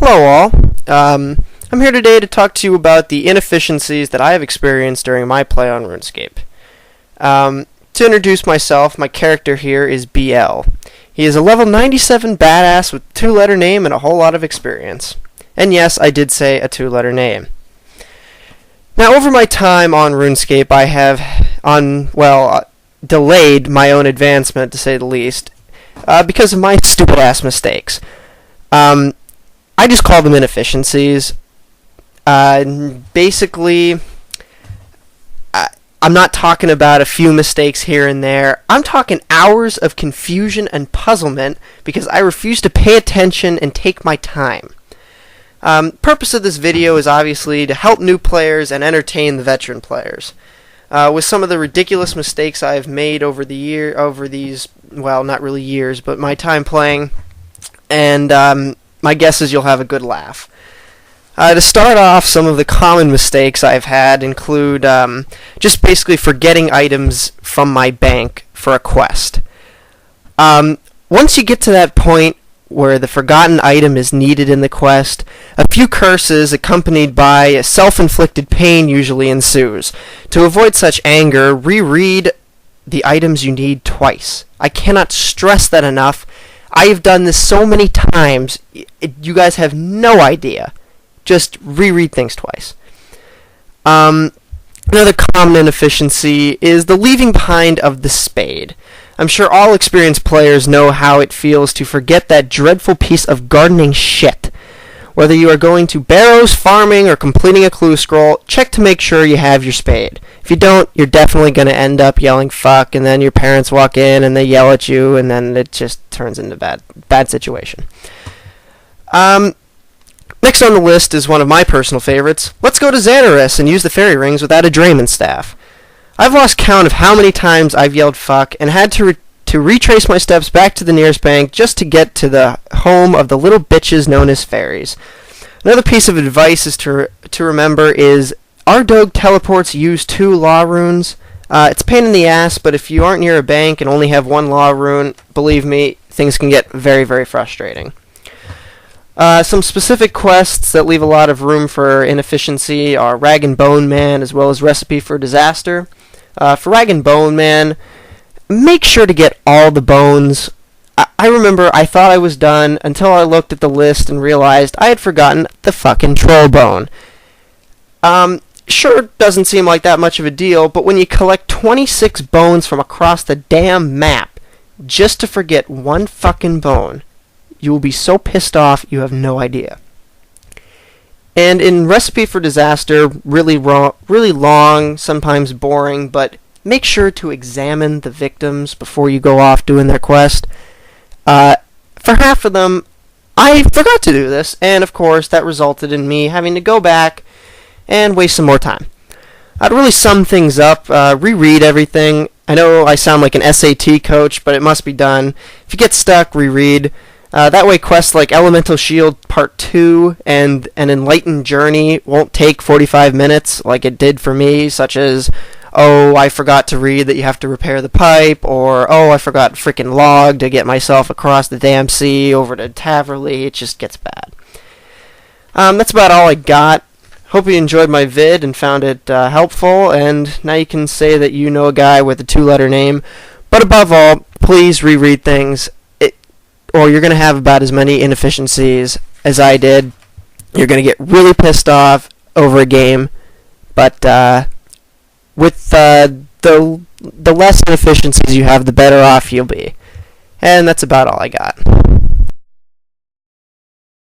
Hello all. I'm here today to talk to you about the inefficiencies that I have experienced during my play on Runescape. To introduce myself, my character here is BL. He is a level 97 badass with a two-letter name and a whole lot of experience. And yes, I did say a two-letter name. Now, over my time on Runescape, I have, delayed my own advancement, to say the least, because of my stupid-ass mistakes. I just call them inefficiencies. Basically, I'm not talking about a few mistakes here and there. I'm talking hours of confusion and puzzlement because I refuse to pay attention and take my time. Purpose of this video is obviously to help new players and entertain the veteran players. With some of the ridiculous mistakes I've made over these, not really years, but my time playing, and my guess is you'll have a good laugh. To start off, some of the common mistakes I've had include just basically forgetting items from my bank for a quest. Once you get to that point where the forgotten item is needed in the quest, a few curses accompanied by a self-inflicted pain usually ensues. To avoid such anger, reread the items you need twice. I cannot stress that enough. I have done this so many times, you guys have no idea. Just reread things twice. Another common inefficiency is the leaving behind of the spade. I'm sure all experienced players know how it feels to forget that dreadful piece of gardening shit. Whether you are going to barrows, farming, or completing a clue scroll, check to make sure you have your spade. If you don't, you're definitely going to end up yelling fuck, and then your parents walk in and they yell at you, and then it just turns into a bad situation. Next on the list is one of my personal favorites. Let's go to Xanaris and use the fairy rings without a Drayman staff. I've lost count of how many times I've yelled fuck and had to retrace my steps back to the nearest bank just to get to the home of the little bitches known as fairies. Another piece of advice is to remember is Ardog teleports use 2 law runes. It's a pain in the ass, but if you aren't near a bank and only have 1 law rune, believe me, things can get very, very frustrating. Some specific quests that leave a lot of room for inefficiency are Rag and Bone Man as well as Recipe for Disaster. For Rag and Bone Man, make sure to get all the bones. I remember I thought I was done until I looked at the list and realized I had forgotten the fucking troll bone. Sure, it doesn't seem like that much of a deal, but when you collect 26 bones from across the damn map just to forget 1 fucking bone, you will be so pissed off you have no idea. And in Recipe for Disaster, really long, sometimes boring, but make sure to examine the victims before you go off doing their quest. For half of them, I forgot to do this, and of course that resulted in me having to go back and waste some more time. I'd really sum things up, reread everything. I know I sound like an SAT coach, but it must be done. If you get stuck, reread. That way quests like Elemental Shield Part 2 and an Enlightened Journey won't take 45 minutes like it did for me, such as, oh, I forgot to read that you have to repair the pipe, or, oh, I forgot frickin' log to get myself across the damn sea over to Taverley. It just gets bad. That's about all I got. Hope you enjoyed my vid and found it helpful, and now you can say that you know a guy with a 2-letter name. But above all, please reread things, or you're going to have about as many inefficiencies as I did. You're going to get really pissed off over a game, but with the less inefficiencies you have, the better off you'll be. And that's about all I got.